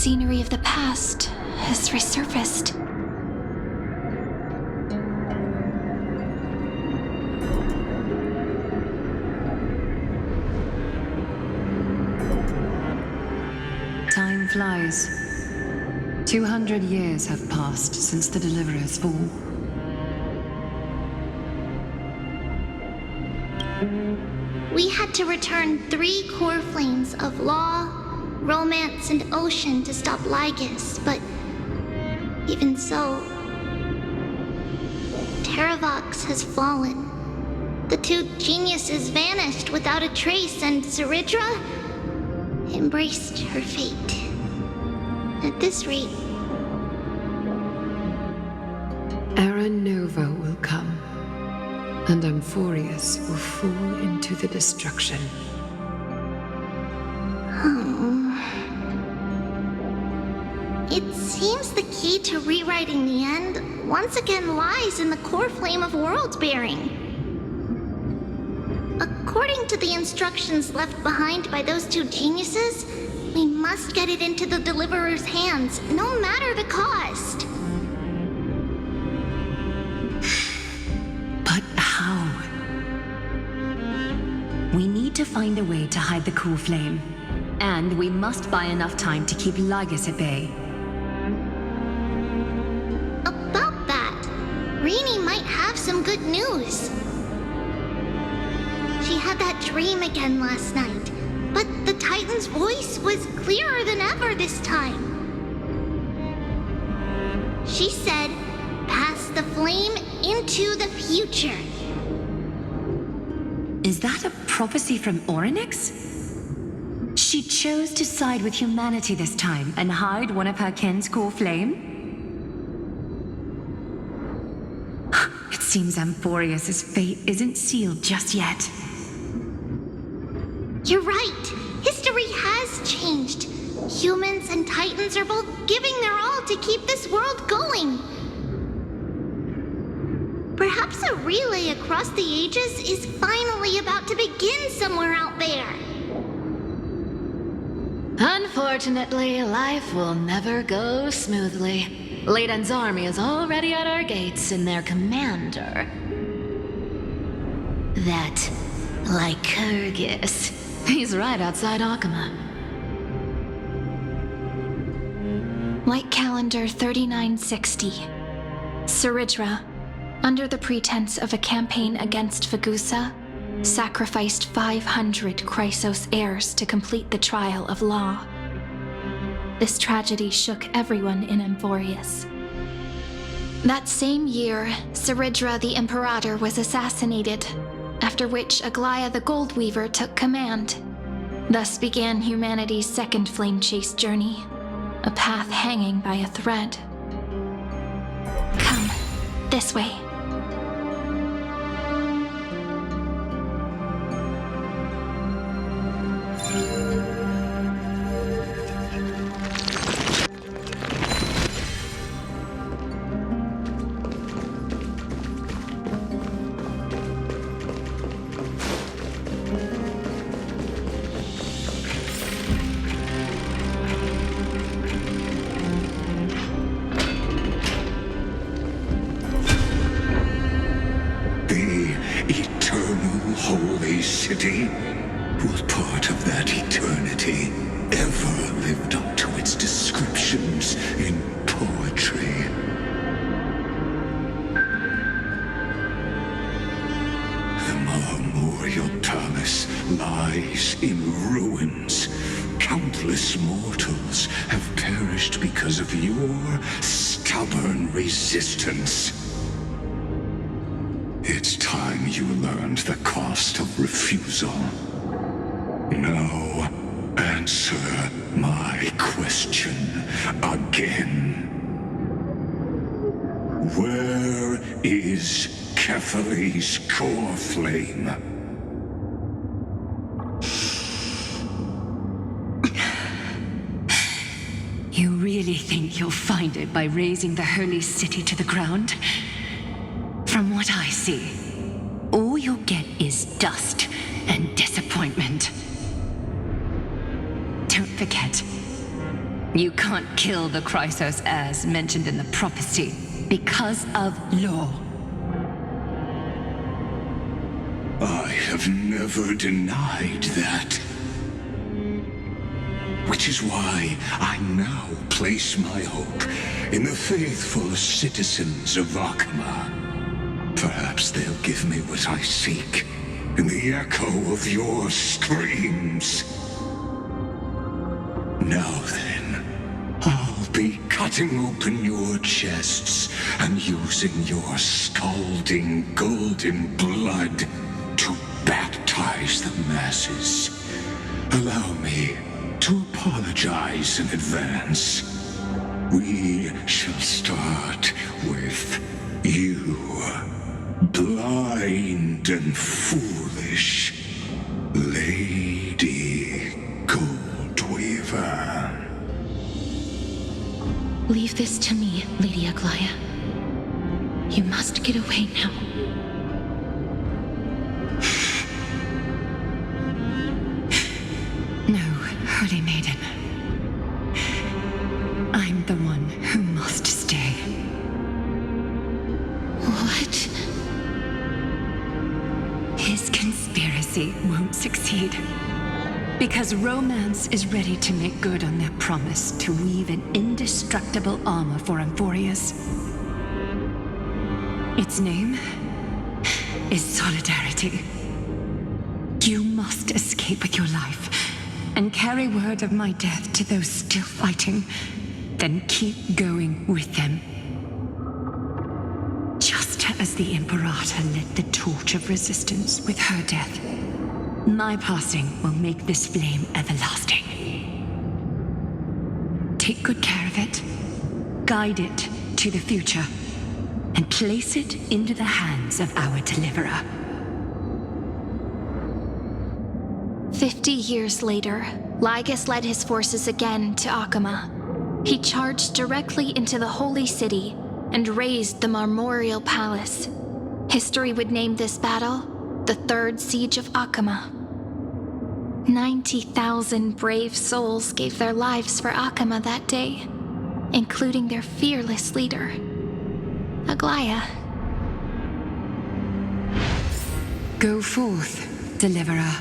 Scenery of the past has resurfaced. Time flies. 200 years have passed since the Deliverer's fall. We had to return 3 core flames of law, romance, and ocean to stop Lygus, but even so, Terravox has fallen. The 2 geniuses vanished without a trace, and Ceridra embraced her fate. At this rate, Era Nova will come, and Amphoreus will fall into the destruction. It seems the key to rewriting the end once again lies in the core flame of world-bearing. According to the instructions left behind by those 2 geniuses, we must get it into the Deliverer's hands, no matter the cost. But how? We need to find a way to hide the core flame. And we must buy enough time to keep Lygus at bay. About that, Rini might have some good news. She had that dream again last night, but the Titan's voice was clearer than ever this time. She said, "Pass the flame into the future." Is that a prophecy from Orynyx? She chose to side with humanity this time and hide one of her kin's core flame? It seems Amphoreus' fate isn't sealed just yet. You're right. History has changed. Humans and Titans are both giving their all to keep this world going. Perhaps a relay across the ages is finally about to begin somewhere out there. Unfortunately, life will never go smoothly. Leiden's army is already at our gates, and their commander, that Lycurgus, he's right outside Akama. Light calendar 3960. Ceridra, under the pretense of a campaign against Fagusa, sacrificed 500 Chrysos heirs to complete the trial of law. This tragedy shook everyone in Amphoreus. That same year, Ceridra the Imperator was assassinated, after which Aglaia the Goldweaver took command. Thus began humanity's second flame chase journey, a path hanging by a thread. Come, this way. Holy city? What part of that eternity ever lived up to its descriptions in poetry? Am I armorial palace lies in ruins. Countless mortals have perished because of your stubborn resistance. It's time you learned the cost of refusal. Now, answer my question again. Where is Kefali's core flame? You really think you'll find it by razing the holy city to the ground? From what I see, all you'll get is dust and disappointment. Don't forget, you can't kill the Chrysos as mentioned in the prophecy because of law. I have never denied that. Which is why I now place my hope in the faithful citizens of Akama. Perhaps they'll give me what I seek in the echo of your screams. Now then, I'll be cutting open your chests and using your scalding golden blood to baptize the masses. Allow me to apologize in advance. We shall start with you, blind and foolish Lady Goldweaver. Leave this to me, Lady Aglaya. You must get away now. No, Holy Maiden. I'm the one who must stay. What? His conspiracy won't succeed. Because Romance is ready to make good on their promise to weave an indestructible armor for Amphoreus. Its name is Solidarity. You must escape with your life and carry word of my death to those still fighting, then keep going with them. Just as the Imperator lit the torch of resistance with her death, my passing will make this flame everlasting. Take good care of it, guide it to the future, and place it into the hands of our deliverer. 50 years later, Lygus led his forces again to Akama. He charged directly into the Holy City and razed the Marmorial Palace. History would name this battle the Third Siege of Akama. 90,000 brave souls gave their lives for Akama that day, including their fearless leader, Aglaya. Go forth, deliverer.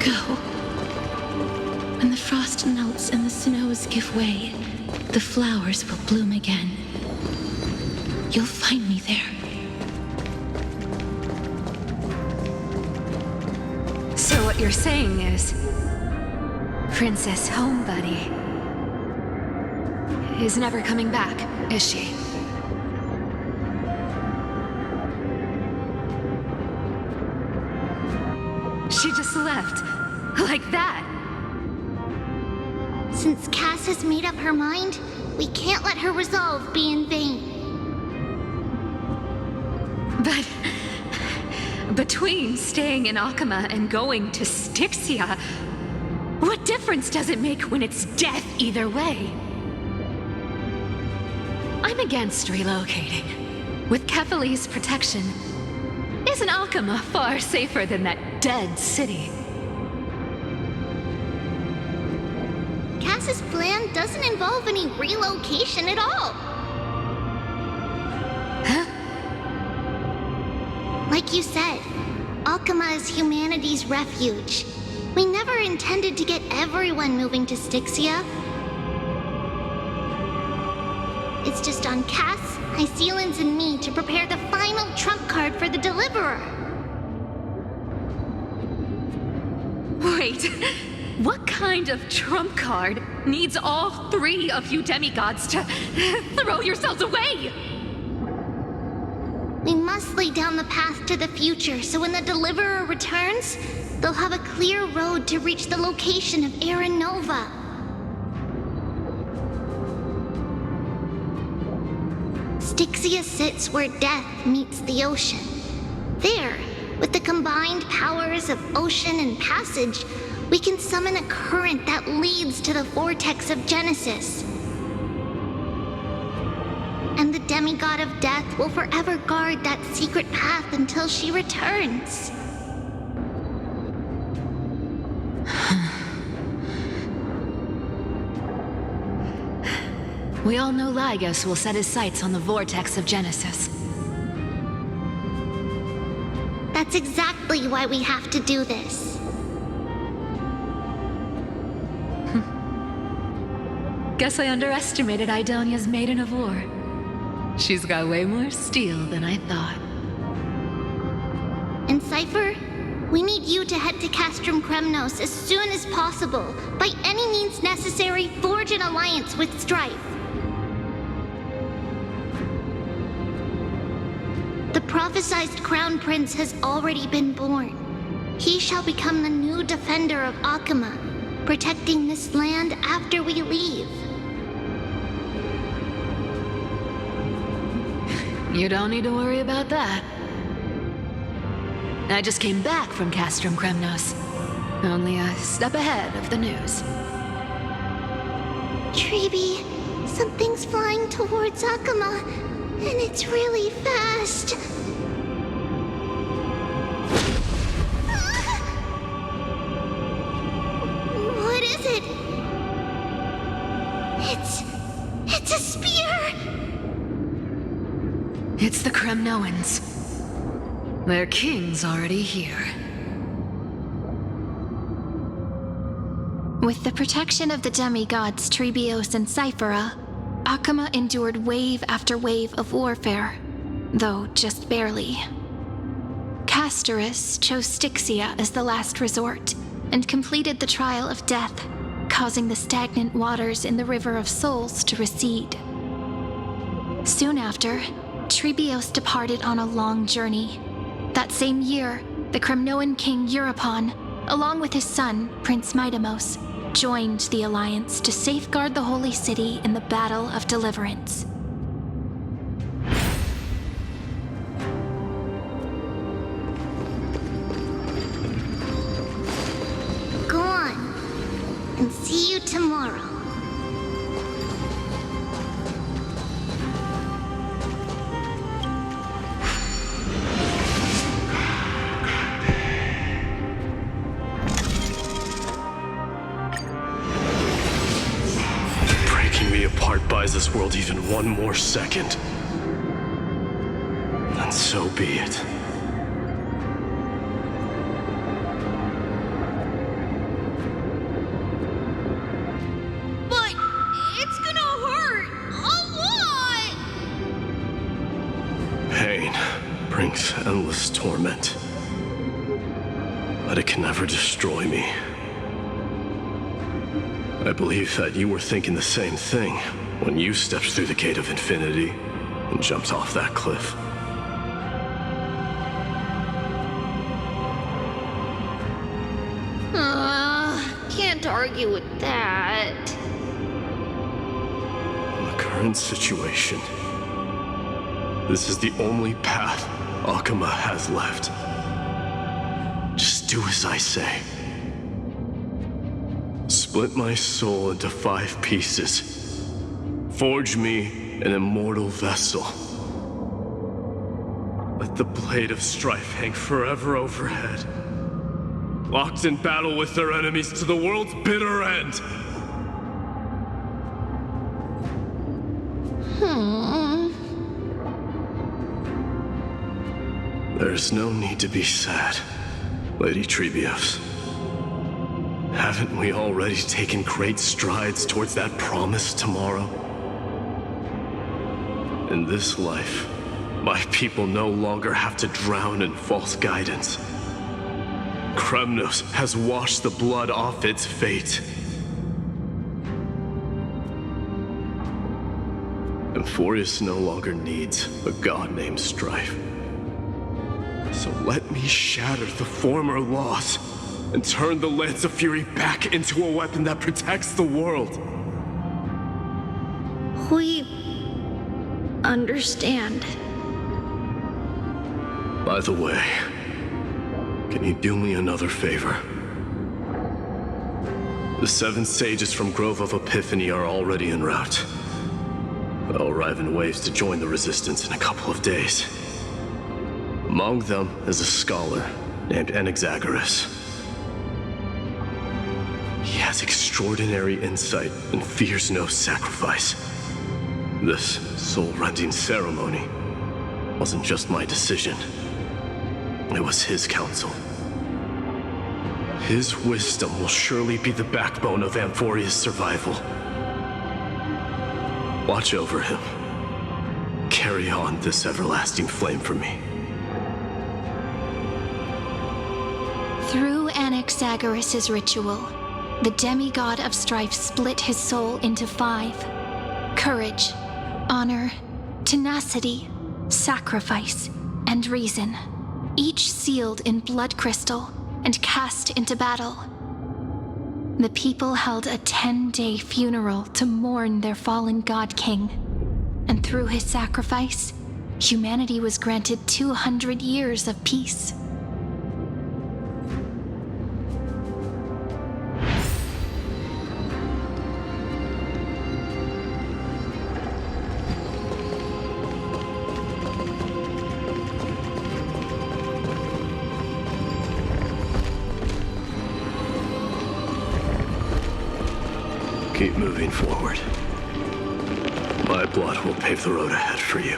Go. When the frost melts and the snows give way, the flowers will bloom again. You'll find me there. So what you're saying is, Princess Homebuddy is never coming back, is she? She just left, like that. Since Cass has made up her mind, we can't let her resolve be in vain. But between staying in Akama and going to Styxia, what difference does it make when it's death either way? I'm against relocating. With Kefali's protection, isn't Akama far safer than that dead city? Amphoreus' plan doesn't involve any relocation at all. Huh? Like you said, Alchema is humanity's refuge. We never intended to get everyone moving to Styxia. It's just on Cass, Hycelans, and me to prepare the final trump card for the Deliverer. Wait, what kind of trump card needs all three of you demigods to throw yourselves away? We must lay down the path to the future so when the Deliverer returns, they'll have a clear road to reach the location of Era Nova. Styxia sits where death meets the ocean. There, with the combined powers of ocean and passage, we can summon a current that leads to the vortex of Genesis. And the demigod of death will forever guard that secret path until she returns. We all know Lygos will set his sights on the vortex of Genesis. That's exactly why we have to do this. Guess I underestimated Idonia's Maiden of War. She's got way more steel than I thought. And Cypher, we need you to head to Castrum Kremnos as soon as possible. By any means necessary, forge an alliance with Strife. The prophesized Crown Prince has already been born. He shall become the new defender of Alchema, protecting this land after we leave. You don't need to worry about that. I just came back from Castrum Kremnos. Only a step ahead of the news. Treeby, something's flying towards Alchema, and it's really fast. What is it? It's a spear! It's the Kremnoans. Their king's already here. With the protection of the demigods Trebios and Cyphera, Alchema endured wave after wave of warfare, though just barely. Castorus chose Styxia as the last resort and completed the trial of death, causing the stagnant waters in the River of Souls to recede. Soon after, Trebios departed on a long journey. That same year, the Kremnoan king Euripon, along with his son, Prince Midamos, joined the alliance to safeguard the holy city in the Battle of Deliverance. Go on, and see you tomorrow. Buys this world even one more second, then so be it. But it's gonna hurt a lot! Pain brings endless torment, but it can never destroy me. I believe that you were thinking the same thing when you stepped through the gate of infinity and jumped off that cliff. Can't argue with that. In the current situation, this is the only path Alchema has left. Just do as I say. Split my soul into 5 pieces. Forge me an immortal vessel. Let the blade of strife hang forever overhead, locked in battle with their enemies to the world's bitter end. There's no need to be sad, Lady Trebios. Haven't we already taken great strides towards that promised tomorrow? In this life, my people no longer have to drown in false guidance. Kremnos has washed the blood off its fate. Amphoreus no longer needs a god named Strife. So let me shatter the former laws and turn the Lance of Fury back into a weapon that protects the world. We understand. By the way, can you do me another favor? The 7 sages from Grove of Epiphany are already en route. They'll arrive in waves to join the Resistance in a couple of days. Among them is a scholar named Anaxagoras. He has extraordinary insight and fears no sacrifice. This soul-rending ceremony wasn't just my decision. It was his counsel. His wisdom will surely be the backbone of Amphoreus' survival. Watch over him. Carry on this everlasting flame for me. Through Anaxagoras' ritual, the demigod of strife split his soul into 5: courage, honor, tenacity, sacrifice, and reason, each sealed in blood crystal and cast into battle. The people held a 10-day funeral to mourn their fallen god king, and through his sacrifice, humanity was granted 200 years of peace. Keep moving forward. My blood will pave the road ahead for you.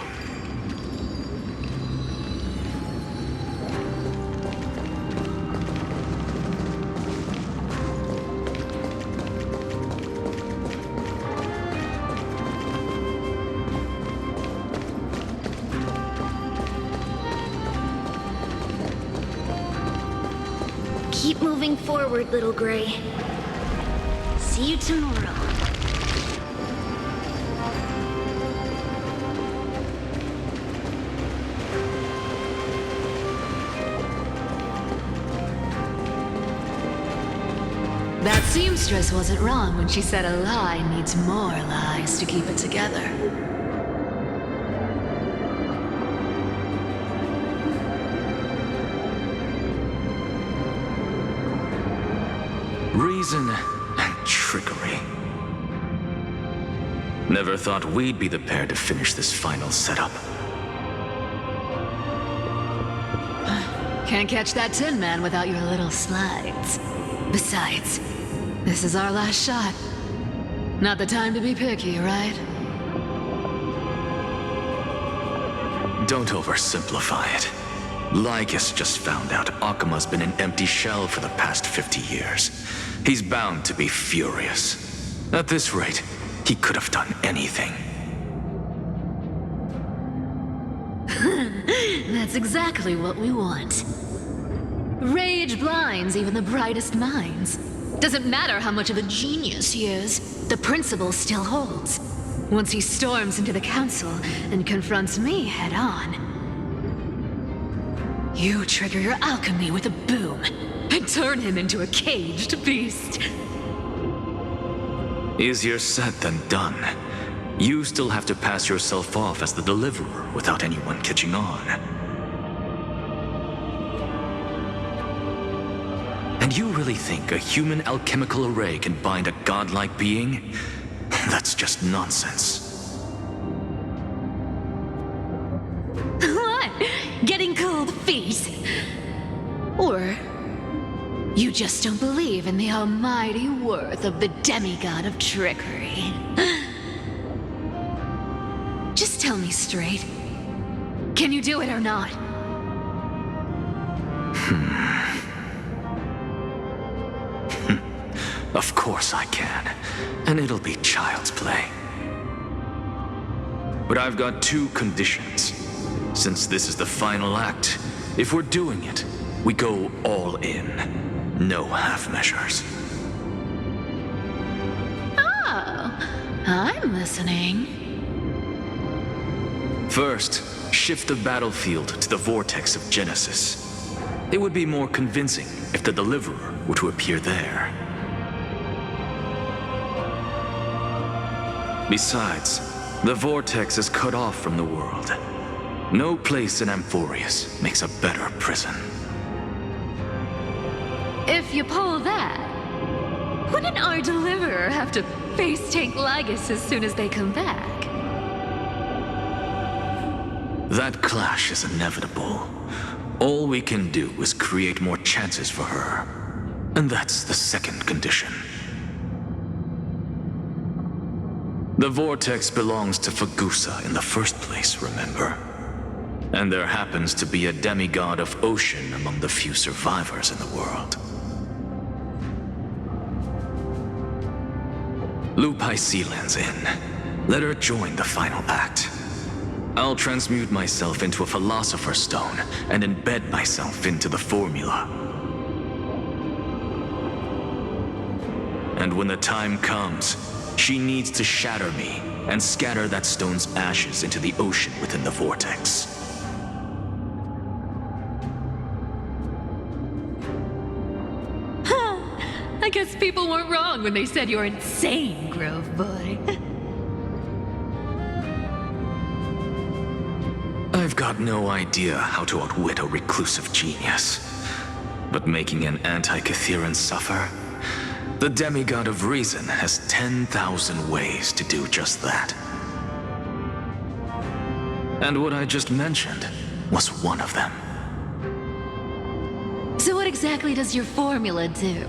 Keep moving forward, little Gray. See you tomorrow. That seamstress wasn't wrong when she said a lie needs more lies to keep it together. Reason and trickery. Never thought we'd be the pair to finish this final setup. Can't catch that Tin Man without your little slides. Besides, this is our last shot. Not the time to be picky, right? Don't oversimplify it. Lycus just found out Akima's been an empty shell for the past 50 years. He's bound to be furious. At this rate, he could have done anything. That's exactly what we want. Rage blinds even the brightest minds. Doesn't matter how much of a genius he is, the principle still holds. Once he storms into the council and confronts me head on. You trigger your alchemy with a boom and turn him into a caged beast. Easier said than done. You still have to pass yourself off as the deliverer without anyone catching on. And you really think a human alchemical array can bind a godlike being? That's just nonsense. What? Getting cold feet? Or you just don't believe in the almighty worth of the demigod of trickery? tell me straight. Can you do it or not? Of course I can. And it'll be child's play. But I've got two conditions. Since this is the final act, if we're doing it, we go all in. No half measures. Oh, I'm listening. First, shift the battlefield to the vortex of Genesis. It would be more convincing if the Deliverer were to appear there. Besides, the vortex is cut off from the world. No place in Amphoreus makes a better prison. If you pull that, wouldn't our Deliverer have to face tank Lygus as soon as they come back? That clash is inevitable. All we can do is create more chances for her. And that's the second condition. The vortex belongs to Fagusa in the first place, remember? And there happens to be a demigod of ocean among the few survivors in the world. Lupai Sealand's in. Let her join the final act. I'll transmute myself into a Philosopher's Stone and embed myself into the formula. And when the time comes, she needs to shatter me and scatter that stone's ashes into the ocean within the vortex. I guess people weren't wrong when they said you're insane, Grove Boy. I've got no idea how to outwit a reclusive genius. But making an anti-Catheran suffer? The demigod of reason has 10,000 ways to do just that. And what I just mentioned was one of them. So what exactly does your formula do?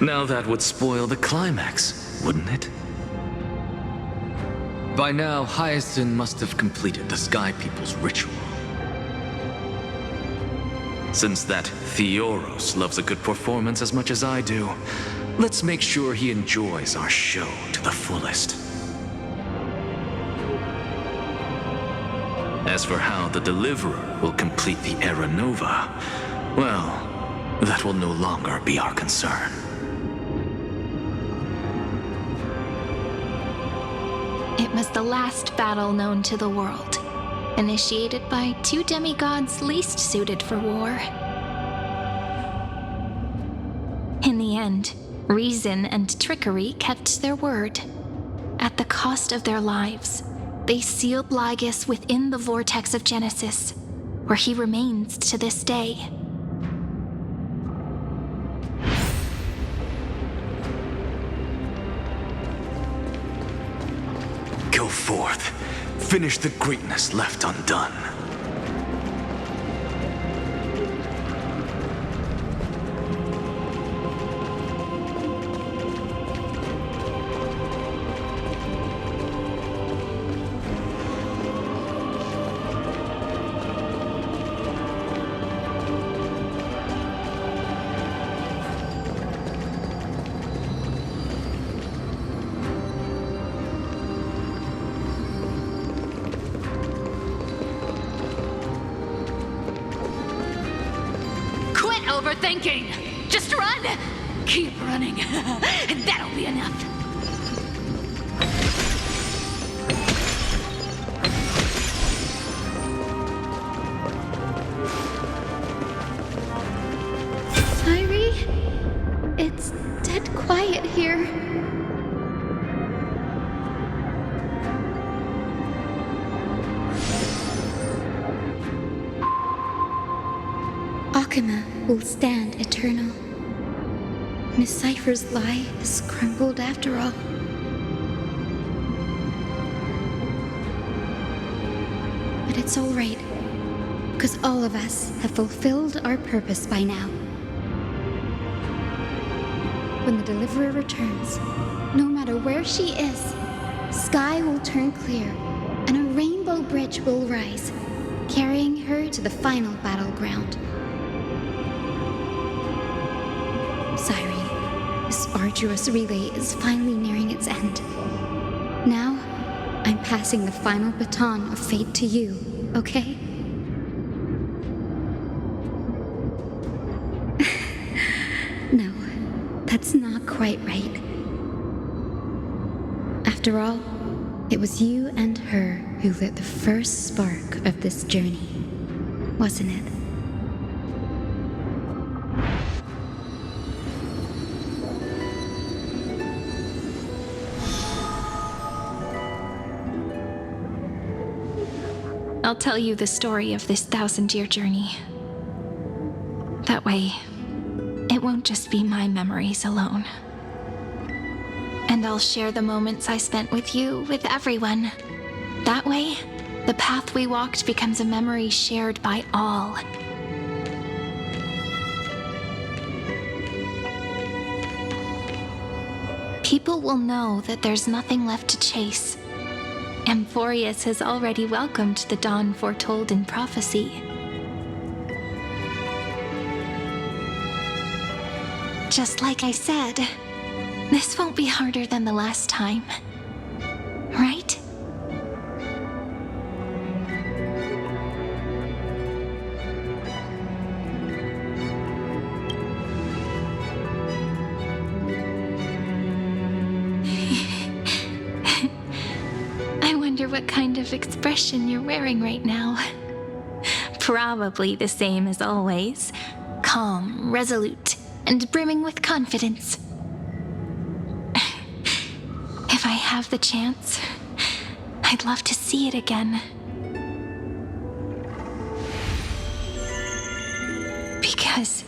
Now that would spoil the climax, wouldn't it? By now, Hyacinth must have completed the Sky People's ritual. Since that Theoros loves a good performance as much as I do, let's make sure he enjoys our show to the fullest. As for how the Deliverer will complete the Era Nova, well, that will no longer be our concern. It was the last battle known to the world, initiated by two demigods least suited for war. In the end, reason and trickery kept their word. At the cost of their lives, they sealed Lygus within the vortex of Genesis, where he remains to this day. Go forth. Finish the greatness left undone. Overthinking! Just run! Keep running, and that'll be enough. Irie, it's dead quiet here. Akama will stand eternal. Miss Cypher's lie is crumbled after all. But it's all right, because all of us have fulfilled our purpose by now. When the Deliverer returns, no matter where she is, sky will turn clear, and a rainbow bridge will rise, carrying her to the final battleground. Cyrene, this arduous relay is finally nearing its end. Now, I'm passing the final baton of fate to you, okay? No, that's not quite right. After all, it was you and her who lit the first spark of this journey, wasn't it? I'll tell you the story of this 1,000-year journey. That way, it won't just be my memories alone. And I'll share the moments I spent with you with everyone. That way, the path we walked becomes a memory shared by all. People will know that there's nothing left to chase. Amphoreus has already welcomed the dawn foretold in prophecy. Just like I said, this won't be harder than the last time, right? I wonder what kind of expression you're wearing right now. Probably the same as always. Calm, resolute, and brimming with confidence. If I have the chance, I'd love to see it again. Because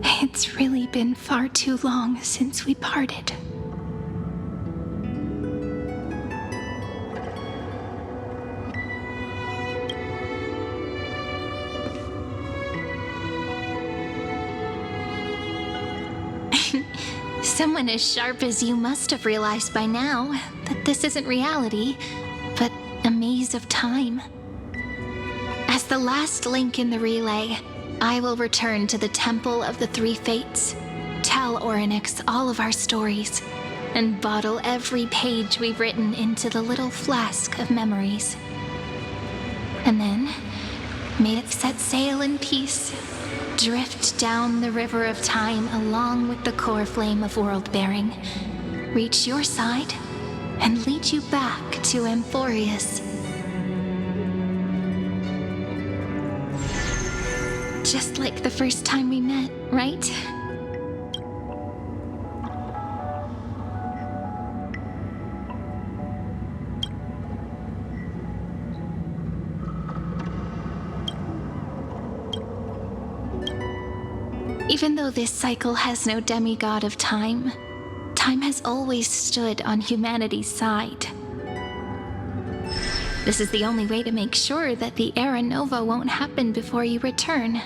it's really been far too long since we parted. Someone as sharp as you must have realized by now that this isn't reality, but a maze of time. As the last link in the relay, I will return to the Temple of the Three Fates, tell Orynyx all of our stories, and bottle every page we've written into the little flask of memories. And then, may it set sail in peace, drift down the river of time along with the core flame of world-bearing, reach your side, and lead you back to Amphoreus. Just like the first time we met, right? Even though this cycle has no demigod of time, time has always stood on humanity's side. This is the only way to make sure that the Era Nova won't happen before you return.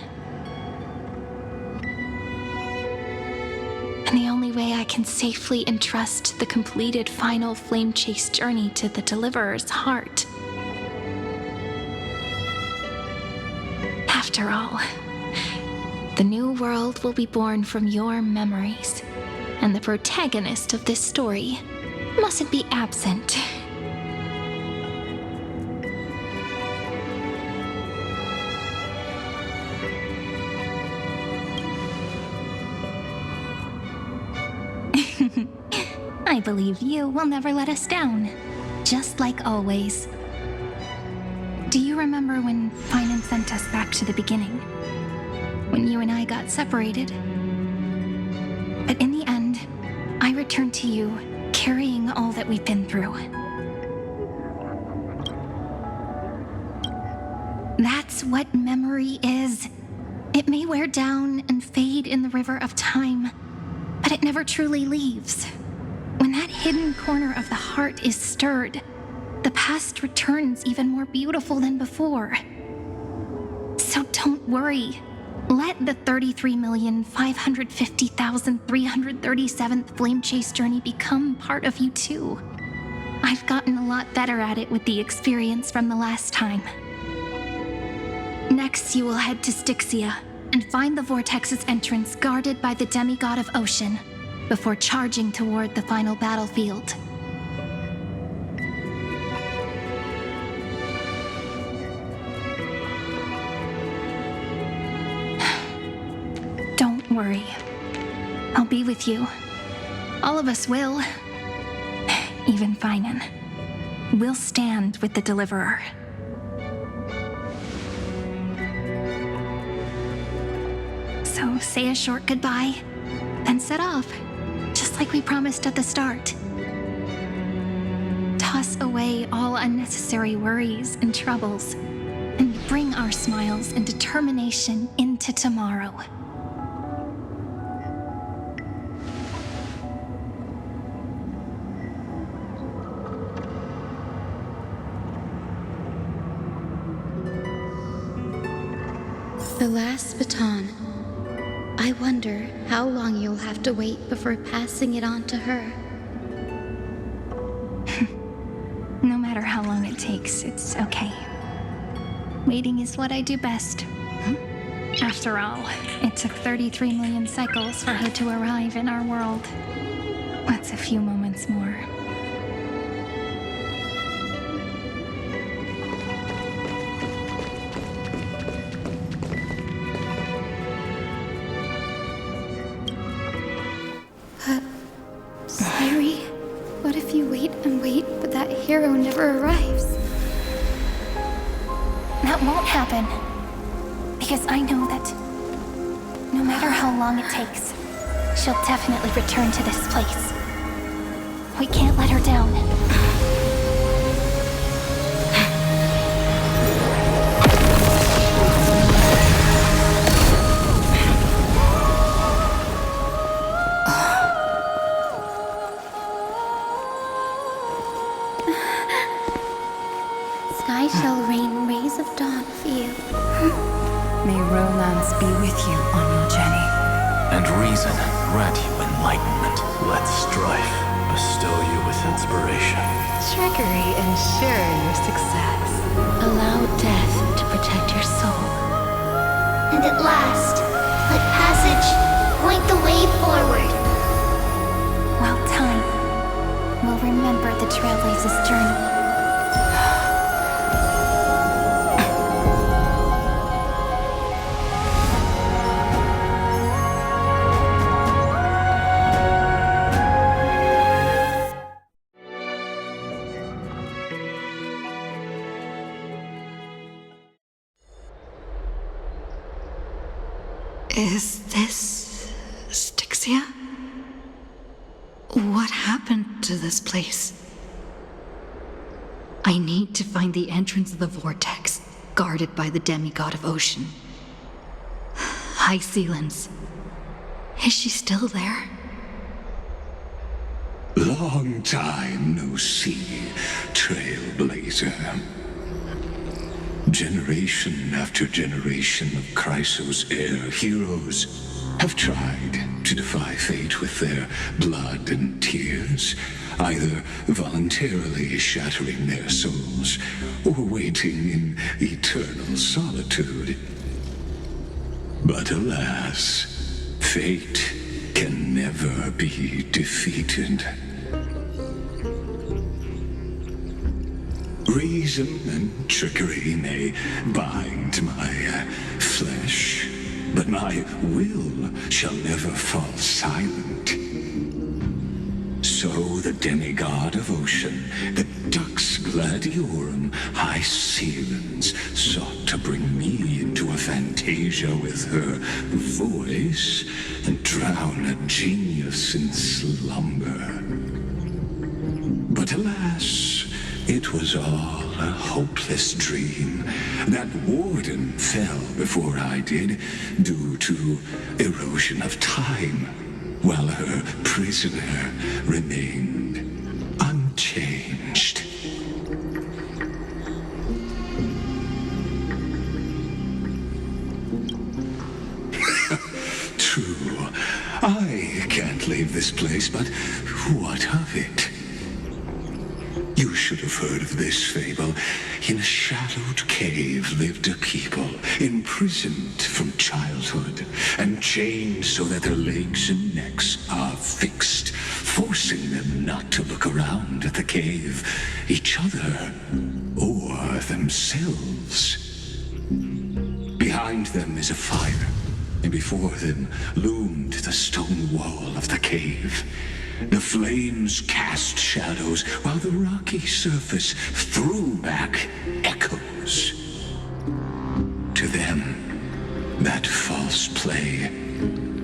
And the only way I can safely entrust the completed final flame chase journey to the Deliverer's heart. After all, the new world will be born from your memories, and the protagonist of this story mustn't be absent. I believe you will never let us down, just like always. Do you remember when Finan sent us back to the beginning? When you and I got separated? But in the end, I returned to you, carrying all that we've been through. That's what memory is. It may wear down and fade in the river of time, but it never truly leaves. When that hidden corner of the heart is stirred, the past returns even more beautiful than before. So don't worry. Let the 33,550,337th Flame Chase journey become part of you too. I've gotten a lot better at it with the experience from the last time. Next, you will head to Styxia and find the Vortex's entrance guarded by the demigod of ocean before charging toward the final battlefield. Don't worry. I'll be with you. All of us will. Even Finan. We'll stand with the Deliverer. So say a short goodbye, then set off, just like we promised at the start. Toss away all unnecessary worries and troubles, and bring our smiles and determination into tomorrow. The last baton. I wonder how long you'll have to wait before passing it on to her. No matter how long it takes, it's okay. Waiting is what I do best. After all, it took 33 million cycles for her to arrive in our world. That's a few moments more. Siri, what if you wait and wait, but that hero never arrives? That won't happen. Because I know that no matter how long it takes, she'll definitely return to this place. We can't let her down. Sky shall rain rays of dawn for you. May romance be with you on your journey. And reason grant you enlightenment. Let strife bestow you with inspiration. Trickery ensure your success. Allow death to protect your soul. And at last, let passage point the way forward. Well, time will remember the Trailblazer's journey. Is this Styxia? What happened to this place? I need to find the entrance of the vortex, guarded by the demigod of ocean. High Sealens. Is she still there? Long time no see, Trailblazer. Generation after generation of Chrysos heir heroes have tried to defy fate with their blood and tears, either voluntarily shattering their souls or waiting in eternal solitude. But alas, fate can never be defeated. Reason and trickery may bind my flesh, but my will shall never fall silent. So the demigod of ocean, the Dux Gladiorum, High Sealens, sought to bring me into a fantasia with her voice and drown a genius in slumber. But alas, it was all a hopeless dream. That warden fell before I did, due to erosion of time, while her prisoner remained unchanged. not leave this place, but what of it? You should have heard of this fable. In a shadowed cave lived a people, imprisoned from childhood, and chained so that their legs and necks are fixed, forcing them not to look around at the cave, each other, or themselves. Behind them is a fire, and before them loomed the stone wall of the cave. The flames cast shadows, while the rocky surface threw back echoes. To them, that false play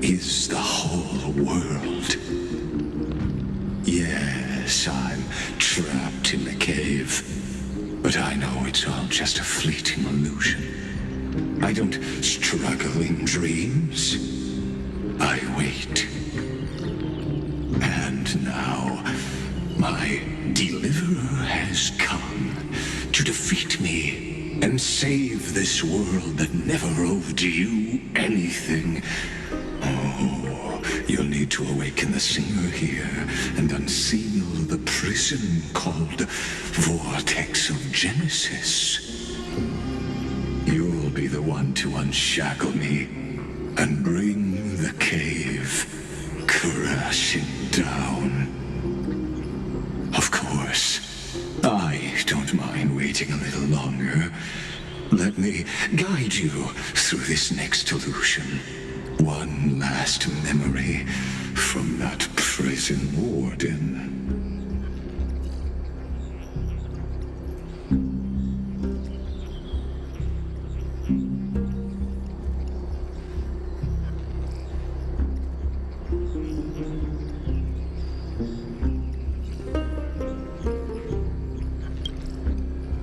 is the whole world. Yes, I'm trapped in the cave, but I know it's all just a fleeting illusion. I don't struggle in dreams. I wait. And now, my deliverer has come to defeat me and save this world that never owed you anything. Oh, you'll need to awaken the singer here and unseal the prison called Vortex of Genesis. You'll be the one to unshackle me and bring the cave crashing down. Of course, I don't mind waiting a little longer. Let me guide you through this next illusion. One last memory from that prison warden.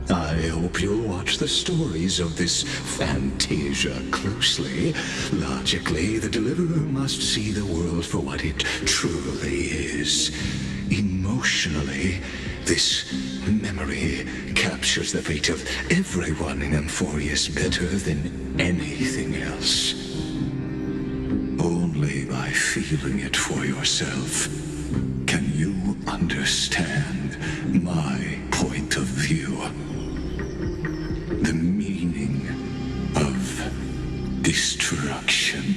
I hope you'll watch the stories of this Fantasia closely. Logically, the Deliverer must see the world for what it truly is. Emotionally, this memory captures the fate of everyone in Amphoreus better than anything else. Only by feeling it for yourself can you understand my point of view. The meaning of destruction.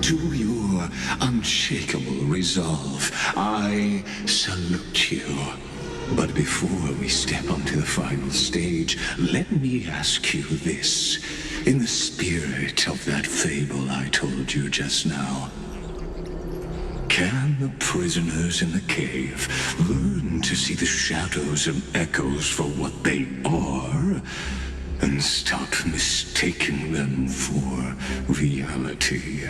To your unshakable resolve, I salute you. But before we step onto the final stage, let me ask you this. In the spirit of that fable I told you just now, can the prisoners in the cave learn to see the shadows and echoes for what they are, and stop mistaking them for reality?